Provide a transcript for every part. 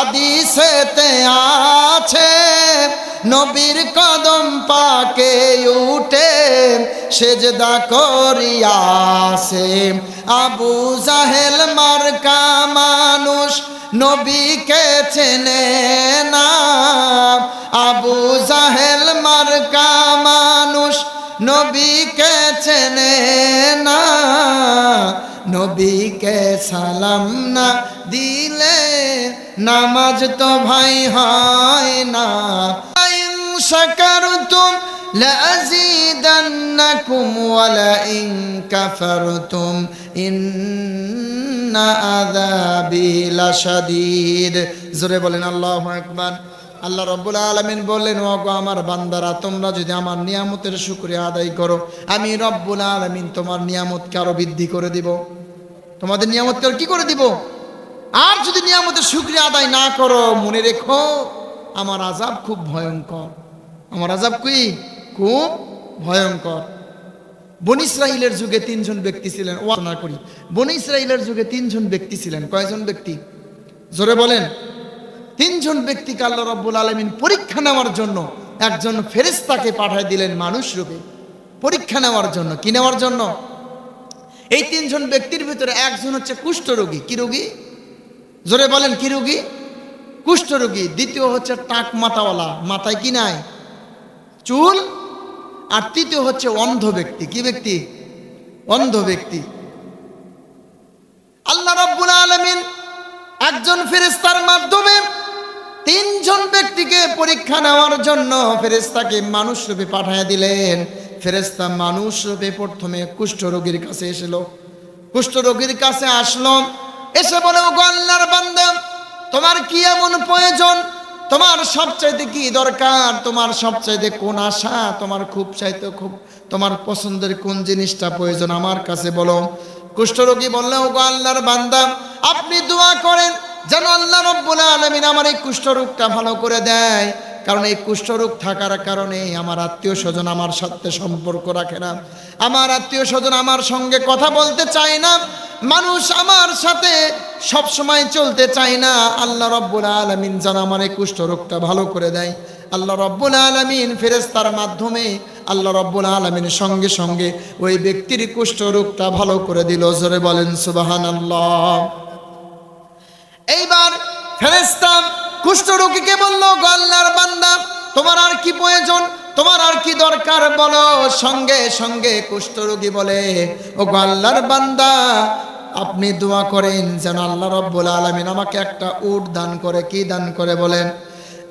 হাদিসেতে আছে নবীর কদম পাকে উঠে সেজদা করিয়াছে। আবু জাহেল মার্কা মানুষ নবীকে চেনে না, আবু জাহেল মার্কা মানুষ নবীকে চেনে না, নবীকে সালাম না দিলে নামাজ তো ভাই হয় না। ইন শাকারতুম লাযীদান্নাকুম ওয়া লাইন কাফারতুম ইন্না আযাবি লাশাদীদ। জোরে বলেন আল্লাহু আকবার। আল্লাহ রাব্বুল আলামিন বললেন, ওগো আমার বান্দারা, তোমরা যদি আমার নিয়ামতের শুকরিয়া আদায় করো, আমি রব্বুল আলামিন তোমার নিয়ামতকে আরো বৃদ্ধি করে দিব। তোমাদের নিয়ামতকে কি করে দিব? আর যদি নিয়ামতের শুকরিয়া আদায় না করো, মনে রেখো আমার আযাব খুব ভয়ঙ্কর। আমার আযাব কি? খুব ভয়ঙ্কর। বনী ইসরাইলের যুগে তিনজন ব্যক্তি ছিলেন। ওয়ানা করি, বনী ইসরাইলের যুগে তিনজন ব্যক্তি ছিলেন। কয়জন ব্যক্তি? জোরে বলেন। তিনজন ব্যক্তিকে আল্লাহ রাব্বুল আলামিন পরীক্ষা নেওয়ার জন্য একজন ফেরেশতাকে পাঠিয়ে দিলেন মানুষ রূপে, পরীক্ষা নেওয়ার জন্য। কি নেওয়ার জন্য? এই তিনজন ব্যক্তির ভিতরে একজন হচ্ছে কুষ্ঠরোগী। কি রোগী? জোরে বলেন, কি রোগী? কুষ্ঠরোগী। দ্বিতীয় হচ্ছে টাক মাথাওয়ালা, মাথায় কি নাই? চুল। আর তৃতীয় হচ্ছে অন্ধ ব্যক্তি। কি ব্যক্তি? অন্ধ ব্যক্তি। আল্লাহ রাব্বুল আলামিন একজন ফেরেশতার মাধ্যমে তিনজন ব্যক্তিকে পরীক্ষা নেওয়ার জন্য ফেরেশতাকে মানুষ রূপে পাঠিয়ে দিলেন। ফেরেশতা মানুষ রূপে প্রথমে কুষ্ঠরোগীর কাছে এসেছিল। কুষ্ঠরোগীর কাছে আসলো, এসে বলে, ওগো আল্লাহর বান্দা, তোমার কি এমন প্রয়োজন? তোমার সবচাইতে কি দরকার? তোমার সবচাইতে কোন আশা? তোমার খুব চাইতে খুব তোমার পছন্দের কোন জিনিসটা প্রয়োজন? আমার কাছে বলো। কুষ্ঠরোগী বললে, ওগো আল্লাহর বান্দা, আপনি দোয়া করেন যেন আল্লাহ রাব্বুল আলামিন আমার এই কুষ্ঠরোগটা ভালো করে দেয়। কারণ এই কুষ্ঠরোগ থাকার কারণে আমার আত্মীয় স্বজন আমার সাথে সম্পর্ক রাখে না, আমার আত্মীয় স্বজন আমার সঙ্গে কথা বলতে চায় না, মানুষ আমার সাথে সব সময় চলতে চায় না। আল্লাহ রাব্বুল আলামিন যেন আমার এই কুষ্ঠরোগটা ভালো করে দেয়। আল্লাহ রাব্বুল আলামিন ফেরেশতার মাধ্যমে আল্লাহ রাব্বুল আলামিনের সঙ্গে সঙ্গে ওই ব্যক্তির কুষ্ঠরোগটা ভালো করে দিল। জোরে বলেন সুবহানাল্লাহ। এইবার ফেরেশতা কুষ্ঠরোগীকে বলল, গো আল্লাহর বান্দা, তোমার আর কি প্রয়োজন? তোমার আর কি দরকার বলো। সঙ্গে সঙ্গে কুষ্ঠরোগী বলে, ও গো আল্লাহর বান্দা, আপনি দোয়া করেন যেন আল্লাহ রাব্বুল আলামিন আমাকে একটা উট দান করে। কি দান করে বলেন?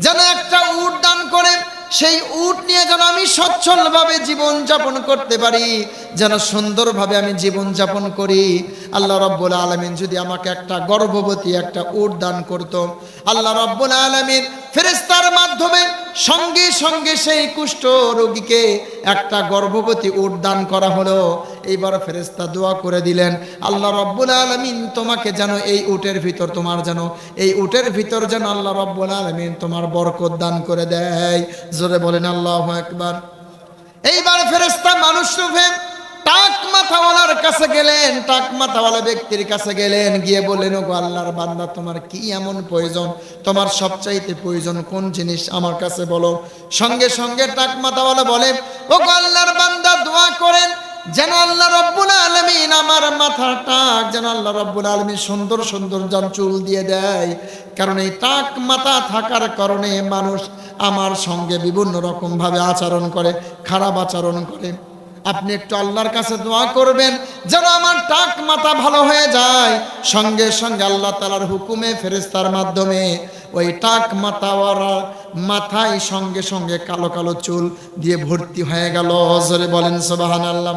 যেন একটা উট দান করে, সেই উট নিয়ে যেন আমি সচ্ছলভাবে জীবন যাপন করতে পারি, যেন সুন্দরভাবে আমি জীবন যাপন করি। আল্লাহ রাব্বুল আলামিন যদি আমাকে একটা গর্ভবতী একটা উট দান করত, আল্লাহ রাব্বুল আলামিন ফেরেশতার মাধ্যমে সঙ্গে সঙ্গে সেই কুষ্ঠ রোগীকে একটা গর্ভবতী উট দান করা হলো। এইবার ফেরেশতা দোয়া করে দিলেন, আল্লাহ রাব্বুল আলামিন তোমাকে যেন এই উটের ভিতর, তোমার যেন এই উটের ভিতর যেন আল্লাহ রাব্বুল আলামিন তোমার বরকত দান করে দেয়। জোরে বলেন আল্লাহু আকবার। এইবার ফেরেশতা মানুষ রূপে টাক মাথাওয়ালার কাছে গেলেন, টাক মাথাওয়ালা ব্যক্তির কাছে গেলেন, গিয়ে বললেন, ওগো আল্লাহর বান্দা, তোমার কি এমন প্রয়োজন? তোমার সবচাইতে প্রয়োজন কোন জিনিস? আমার কাছে বলো। সঙ্গে সঙ্গে টাক মাথাওয়ালা বলে, ওগো আল্লাহর বান্দা, দোয়া করেন যেন আল্লাহ রাব্বুল আলামিন আমার মাথার টাক যেন আল্লাহ রাব্বুল আলামিন সুন্দর সুন্দর যেন চুল দিয়ে দেয়। কারণ এই টাক মাথা থাকার কারণে মানুষ আমার সঙ্গে বিভিন্ন রকম ভাবে আচরণ করে, খারাপ আচরণ করে। আপনি একটু আল্লাহর কাছে দোয়া করবেন যেন আমার টাক মাথা ভালো হয়ে যায়। সঙ্গে সঙ্গে আল্লাহ তাআলার হুকুমে ফেরেশতার মাধ্যমে ওই টাক মাথাওয়ালা মাথায় সঙ্গে সঙ্গে কালো কালো চুল দিয়ে ভর্তি হয়ে গেল। জোরে বলেন সুবহানাল্লাহ।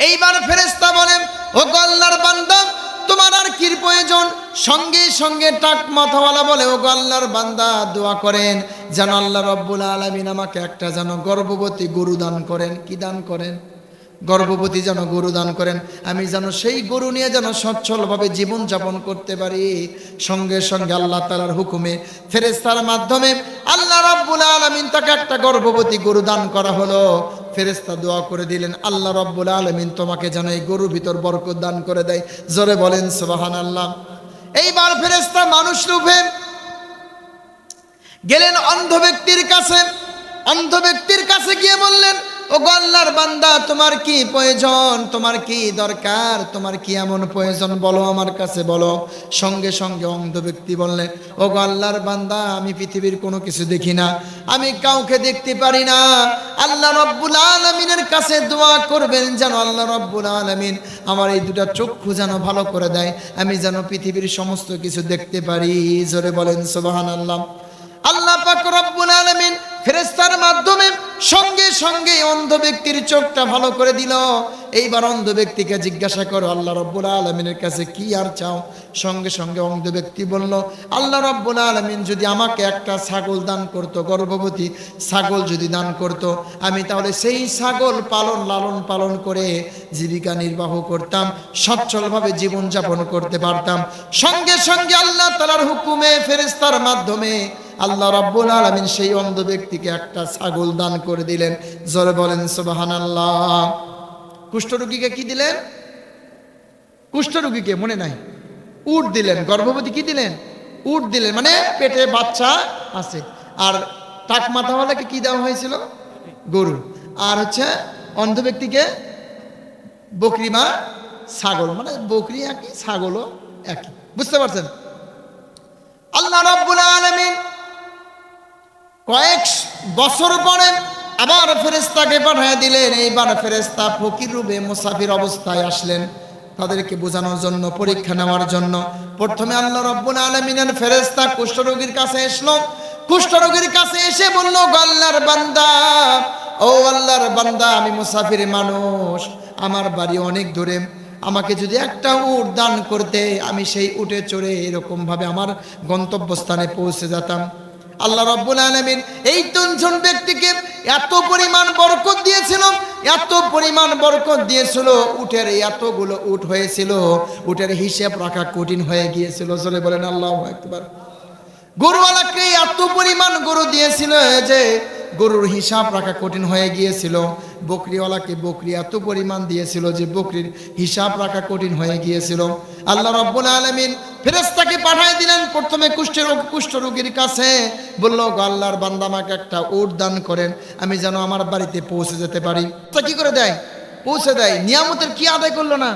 এইবার ফেরেশতা বলেন, ওগো আল্লাহর বান্দা, তোমার আর কি প্রয়োজন? সঙ্গে সঙ্গে টাক মাথাওয়ালা বলে, ওগো আল্লাহর বান্দা, দোয়া করেন যেন আল্লাহ রাব্বুল আলামিন আমাকে একটা যেন গর্ভবতী গরু দান করেন। কি দান করেন? গর্ভবতী যেন গরু দান করেন, আমি যেন সেই গরু নিয়ে যেন সচ্ছলভাবে জীবন যাপন করতে পারি। সঙ্গে সঙ্গে আল্লাহ তাআলার হুকুমে ফেরেশতার মাধ্যমে আল্লাহ রাব্বুল আলামিন তাকে একটা গর্ভবতী গরু দান করা হলো। ফেরেশতা দোয়া করে দিলেন, আল্লাহ রাব্বুল আলামিন তোমাকে যেন এই গরুর ভিতর বরকত দান করে দেয়। জোরে বলেন সুবহানাল্লাহ। এইবার ফেরেশতা মানুষ রূপে গেলেন অন্ধ ব্যক্তির কাছে। অন্ধ ব্যক্তির কাছে গিয়ে বললেন, ও গো আল্লাহর বান্দা, তোমার কি প্রয়োজন, তোমার কি দরকার, তোমার কি এমন প্রয়োজন বলো, আমার কাছে বলো। সঙ্গে সঙ্গে অন্ধ ব্যক্তি বললেন, ও গো আল্লাহর বান্দা, আমি পৃথিবীর কোনো কিছু দেখি না, আমি কাউকে দেখতে পারি না। আল্লাহ রব্বুল আলামিনের কাছে দোয়া করবেন যেন আল্লাহ রব্বুল আলামিন আমার এই দুটা চক্ষু যেন ভালো করে দেয়, আমি যেন পৃথিবীর সমস্ত কিছু দেখতে পারি। জোরে বলেন সুবহানাল্লাহ। আল্লাহ পাক রব্বুল আলামিন ফেরেশতার মাধ্যমে সঙ্গে সঙ্গে অন্ধ ব্যক্তির চোখটা ভালো করে দিল। এইবার অন্ধ ব্যক্তিকে জিজ্ঞাসা করো আল্লাহ রব্বুল আলামিনের কাছে কি আর চাও। সঙ্গে সঙ্গে অন্ধ ব্যক্তি বলল, আল্লাহ রব্বুল আলামিন যদি আমাকে একটা ছাগল দান করতো, গর্ভবতী ছাগল যদি দান করতো, আমি তাহলে সেই ছাগল লালন পালন করে জীবিকা নির্বাহ করতাম, সচ্ছলভাবে জীবনযাপন করতে পারতাম। সঙ্গে সঙ্গে আল্লাহ তাআলার হুকুমে ফেরেশতার মাধ্যমে আল্লাহ রাব্বুল আলামিন সেই অন্ধ ব্যক্তিকে একটা ছাগল দান করে দিলেন। জোরে বলেন সুবহানাল্লাহ। কুষ্ঠরোগীকে কি দিলেন? কুষ্ঠরোগীকে মনে নাই, উট দিলেন। গর্ভবতী কি দিলেন? উট দিলেন, মানে পেটে বাচ্চা আছে। আর টাক মাথাওয়ালাকে কি দেওয়া হয়েছিল? গরু। আর হচ্ছে অন্ধ ব্যক্তিকে বকরি বা ছাগল, মানে বকরি একই, ছাগলও একই। বুঝতে পারছেন? আল্লাহ রাব্বুল আলামিন কয়েক বছর পরে আবার ফেরেশতাকে পাঠিয়ে দিলেন। এইবার ফেরেশতা ফকির রূপে মুসাফির অবস্থায় আসলেন তাদেরকে বোঝানোর জন্য, পরীক্ষা নেওয়ার জন্য। প্রথমে আল্লাহ রাব্বুল আলামিনের ফেরেশতা কুষ্ঠরোগীর কাছে এসলো। কুষ্ঠরোগীর কাছে এসে বলল, আল্লাহর বান্দা, ও আল্লাহর বান্দা, আমি মুসাফির মানুষ, আমার বাড়ি অনেক দূরে, আমাকে যদি একটা উট দান করতে, আমি সেই উটে চড়ে এরকম ভাবে আমার গন্তব্যস্থানে পৌঁছে যেতাম। আল্লাহ রাব্বুল আলামিন এই তিনজন ব্যক্তিকে এত পরিমাণ বরকত দিয়েছিল, এত পরিমাণ বরকত দিয়েছিল, উটের এতগুলো উট হয়েছিল, উটের হিসাব রাখা কঠিন হয়ে গিয়েছিল। জোরে বলেন আল্লাহু আকবার। গরুওয়ালাকে এত পরিমাণ গরু দিয়েছিল যে গরুর হিসাব রাখা কঠিন হয়ে গিয়েছিল। বকরিওয়ালাকে বকরি এত পরিমাণ দিয়েছিল যে বকরির হিসাব রাখা কঠিন হয়ে গিয়েছিল। আল্লাহ রাব্বুল আলামিন ফেরেশতাকে পাঠিয়ে দিলেন প্রথমে কুষ্ঠরোগীর কাছে। বলল, আল্লাহর বান্দা, আমাকে একটা উট দান করেন, আমি যেন আমার বাড়িতে পৌঁছে যেতে পারি। তা কি করে দেয়? পৌঁছে দেয়। নিয়ামতের কি আদায় করলো না?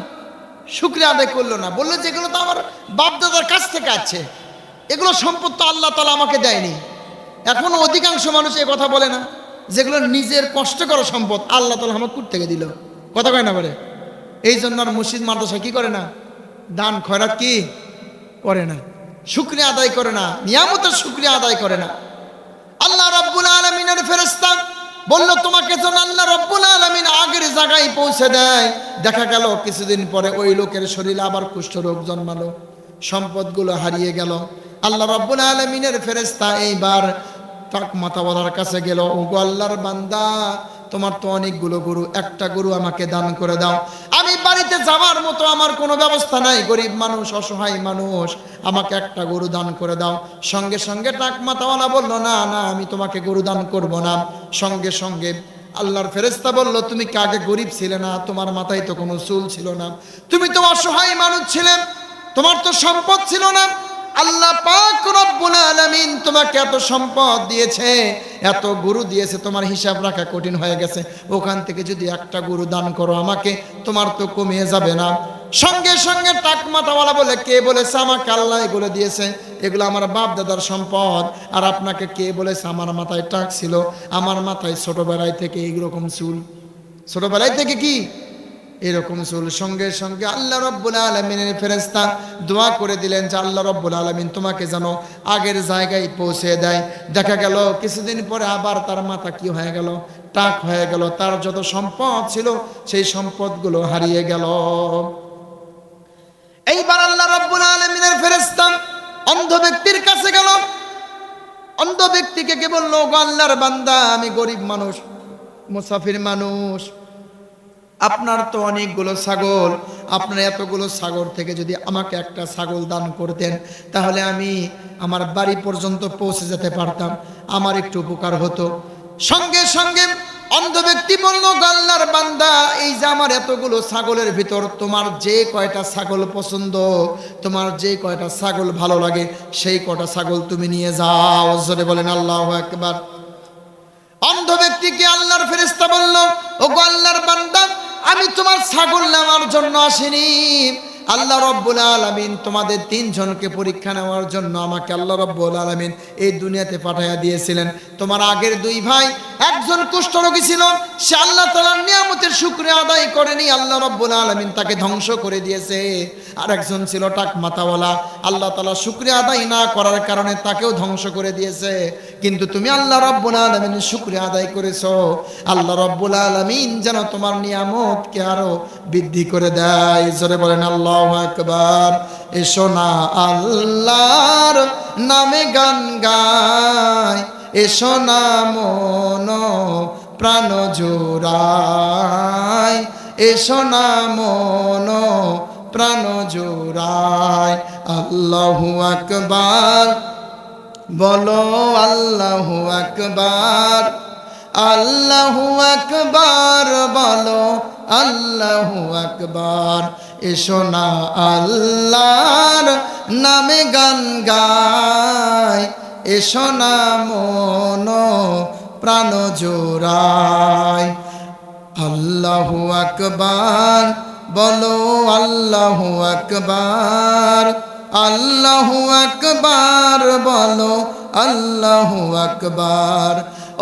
শুকরিয়া আদায় করলো না। বললো যেগুলো তো আমার বাপদাদার কাছ থেকে আছে, এগুলো সম্পদ তো আল্লাহ তাআলা আমাকে দেয়নি। এখনো অধিকাংশ মানুষ এ কথা বলে না, যেগুলো নিজের কষ্ট করা সম্পদ আল্লাহ তাআলা আমাকে কুট থেকে দিল। কথা কয় না বলে? এই জন্য আর মসজিদ মাদ্রাসা কি করে না? দান খয়রাত কি করে না, শুকরিয়া আদায় করে না, নিয়ামতের শুকরিয়া আদায় করে না। আল্লাহ রাব্বুল আলামিনের ফেরেশতা বলল, তোমাকে যেন আল্লাহ রাব্বুল আলামিন আগের জায়গায় পৌঁছে দেয়। দেখা গেল কিছুদিন পরে ওই লোকের শরীরে আবার কুষ্ঠরোগ জন্মালো, সম্পদগুলো হারিয়ে গেল। আল্লাহ রাব্বুল আলামিনের ফেরেশতা এইবার টাক মাথাওয়ালার কাছে গেল, ও গো আল্লাহর বান্দা, তোমার তো অনেকগুলো গরু, একটা গরু আমাকে দান করে দাও, আমি বাড়িতে যাওয়ার মতো আমার কোনো ব্যবস্থা নাই, গরিব মানুষ, অসহায় মানুষ, আমাকে একটা গরু দান করে দাও। সঙ্গে সঙ্গে টাক মাথাওয়ালা বলল, না না, আমি তোমাকে গরু দান করব না। সঙ্গে সঙ্গে আল্লাহর ফেরেশতা বলল, তুমি কি আগে গরিব ছিলে না? তোমার মাথায় তো কোনো চুল ছিল না, তুমি তো অসহায় মানুষ ছিলে, তোমার তো সম্পদ ছিল না। আল্লাহ পাক রব্বুল আলামিন তোমাকে এত সম্পদ দিয়েছে, এত গরু দিয়েছে, তোমার হিসাব রাখা কঠিন হয়ে গেছে। ওখান থেকে যদি একটা গরু দান করো আমাকে, তোমার তো কমিয়ে যাবে না। সঙ্গে সঙ্গে টাক মাথাওয়ালা বলে, কে বলেছে আমাকে আল্লাহ এগুলো দিয়েছে? এগুলো আমার বাপ দাদার সম্পদ। আর আপনাকে কে বলেছে আমার মাথায় টাক ছিল? আমার মাথায় ছোটবেলায় থেকে এইরকম চুল, ছোটবেলায় থেকে কি এরকম চুল। সঙ্গে সঙ্গে আল্লাহ রাব্বুল আলামিনের ফেরেশতা দোয়া করে দিলেন যে আল্লাহ রাব্বুল আলামিন তোমাকে যেন আগের জায়গায় পৌঁছে দেয়। দেখা গেল কিছুদিন পরে আবার তার মাথা কি হয়ে গেল? টাক হয়ে গেল। তার যত সম্পদ ছিল সেই সম্পদগুলো হারিয়ে গেল। এইবার আল্লাহ রাব্বুল আলামিনের ফেরেশতা অন্ধ ব্যক্তির কাছে গেল। অন্ধ ব্যক্তিকে কে বলল, গো আল্লাহর বান্দা, আমি গরিব মানুষ, মুসাফির মানুষ, আপনার তো অনেকগুলো ছাগল, আপনার এতগুলো ছাগল থেকে যদি আমাকে একটা ছাগল দান করতেন, তাহলে আমি আমার বাড়ি পর্যন্ত পৌঁছে যেতে পারতাম, আমার একটু উপকার হতো। সঙ্গে সঙ্গে অন্ধ ব্যক্তি বলল, আল্লাহর বান্দা, এই যে আমার এতগুলো ছাগলের ভিতর তোমার যে কয়টা ছাগল পছন্দ, তোমার যে কয়টা ছাগল ভালো লাগে, সেই কয়টা ছাগল তুমি নিয়ে যাও। জোরে বলেন আল্লাহু আকবার। অন্ধ ব্যক্তিকে আল্লাহর ফেরেশতা বলল, ও গো আল্লাহর বান্দা, আমি তোমার ছাগল নেওয়ার জন্য আসিনি। আল্লাহ রব্বুল আলামিন তোমাদের তিনজনকে পরীক্ষা নেওয়ার জন্য আমাকে আল্লাহ রব্বুল আলামিন এই দুনিয়াতে পাঠাইয়া দিয়েছিলেন। তোমার আগের দুই ভাই, একজন কুষ্ঠরোগী ছিল, সে আল্লাহ তাআলার নিয়ামতের শুকরিয়া আদায় করেনি, আল্লাহ রব্বুল আলামিন তাকে ধ্বংস করে দিয়েছে। আর একজন ছিল টাক মাথাওয়ালা, আল্লাহ তাআলা শুকরিয়া আদায় না করার কারণে তাকেও ধ্বংস করে দিয়েছে। কিন্তু তুমি আল্লাহ রব্বুল আলামিনের শুকরিয়া আদায় করেছো। আল্লাহ রব্বুল আলামিন যেন তোমার নিয়ামতকে আরো বৃদ্ধি করে দেয়। জোরে বলেন আল্লাহু আকবার। এসো না আল্লাহর নামে গান গায়, এসো না মন প্রাণ জোড়ায়, এসো না মন প্রাণ জোড়ায়। আল্লাহু আকবার বলো, আল্লাহু আকবার, আল্লাহু আকবার বলো, আল্লাহু আকবার। এসো না আল্লাহর নামে গান গায়, এসো না মন প্রাণ জোড়ায়। আল্লাহু আকবার বলো, আল্লাহু আকবার, আল্লাহু আকবার বলো, আল্লাহু আকবার।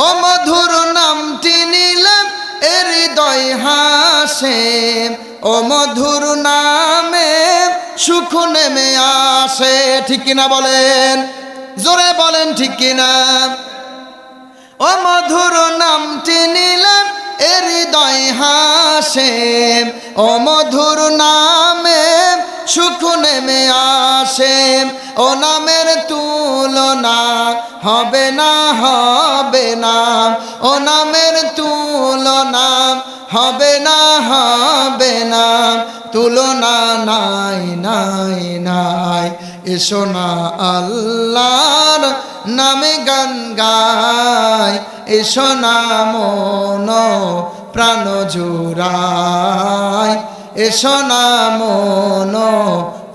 ও মধুর নামটি নিলাম এ হৃদয় হাসে, ও মধুর নামে সুখ নেমে আসে। ঠিক কিনা বলেন, জোরে বলেন ঠিক কিনা। ও মধুর নামটি নিলাম এ হৃদয় হাসে, ও মধুর নামে সুখ নেমে আসে। ও নামের তুলনা হবে না, হবে না, ও নামের তুলনা হবে না, হবে না, তুলনা নাই নাই নাই। এসো না আল্লাহর নামে গান গায়, এসো না মন প্রাণ জোড়ায়, এসো না মন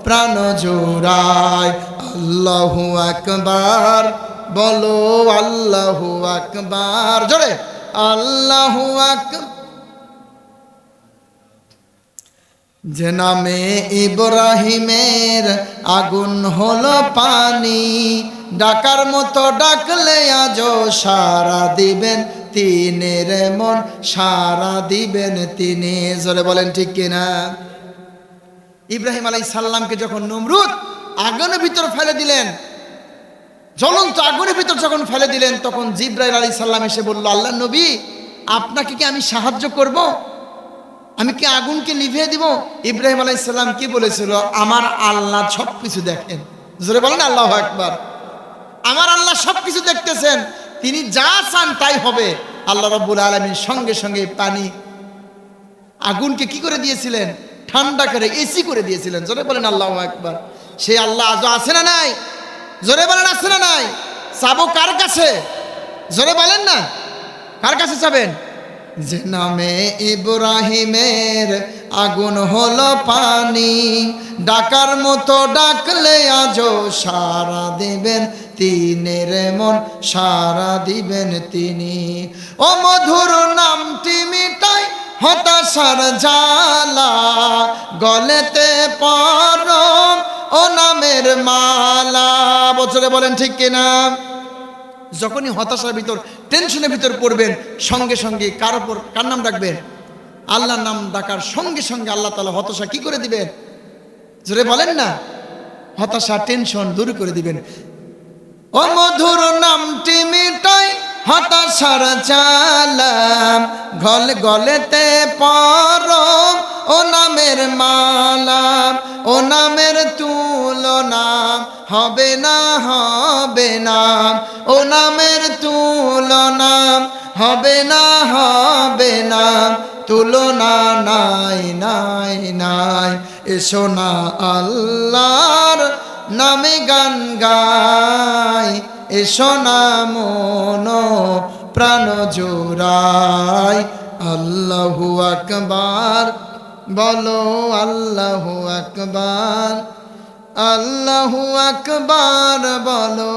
প্রাণ জোড়ায়। আল্লাহু আকবার বলো, আল্লাহু আকবার, জোরে আল্লাহু আকবার। যে নামে ইব্রাহিমের আগুন হলো পানি, ডাকার মতো ডাকলে আজও সারা দিবেন তিনি রে মন, সারা দিবেন তিনি। জোরে বলেন ঠিক কিনা। ইব্রাহিম আলাইহিস সালামকে যখন নমরুদ আগুনের ভিতর ফেলে দিলেন, জ্বলন্ত আগুনের ভিতর যখন ফেলে দিলেন, তখন জিবরাইল আলাইহিস সালাম এসে বলল, আল্লাহর নবী, আপনাকে কি আমি সাহায্য করব? আমি কি আগুনকে নিভিয়ে দিব? ইব্রাহিম আলাইহিস সালাম কি বলেছিল? আমার আল্লাহ সব কিছু দেখেন। জোরে বলেন আল্লাহু আকবার। আমার আল্লাহ সব কিছু দেখতেছেন, তিনি যা চান তাই হবে। আল্লাহ রাব্বুল আলামিন সঙ্গে সঙ্গে পানি আগুনকে কি করে দিয়েছিলেন? ঠান্ডা করে এসি করে দিয়েছিলেন। জোরে বলেন আল্লাহু আকবার। সেই আল্লাহ আজও আছে না নাই? জোরে বলেন আছে না নাই? চাবো কার কাছে? জোরে বলেন না, কার কাছে চাবেন? যে নামে ইব্রাহিমের আগুন হলো পানি, ডাকার মতো ডাকলে আজও সারা দিবেন তিনি রে মন, সারা দিবেন তিনি। ও মধুর নামটি মিটাই হতাশার জ্বালা, গলেতে পরম ও নামের মালা। বছরে বলেন ঠিক কিনা। যখনই হতাশার ভিতর, টেনশনের ভিতর পড়বেন, সঙ্গে সঙ্গে কার উপর কার নাম ডাকবেন? আল্লাহর নাম ডাকার সঙ্গে সঙ্গে আল্লাহ তাআলা হতাশা কি করে দিবেন? জোরে বলেন না, হতাশা টেনশন দূর করে দিবেন। ও মধুর নামটি মিটাই হতাশার জ্বালা, গলে গলেতে পরম ও নামের মালা। ও নামের তুলনা হবে না, হবে না, ও নামের তুলনা হবে না, হবে না, তুলনা নাই নাই নাই। এসো না আল্লাহর নামে গান গায়, এসো না মন প্রাণ জোড়ায় আল্লাহু আকবার বলো আল্লাহু আকবার আল্লাহু আকবার বলো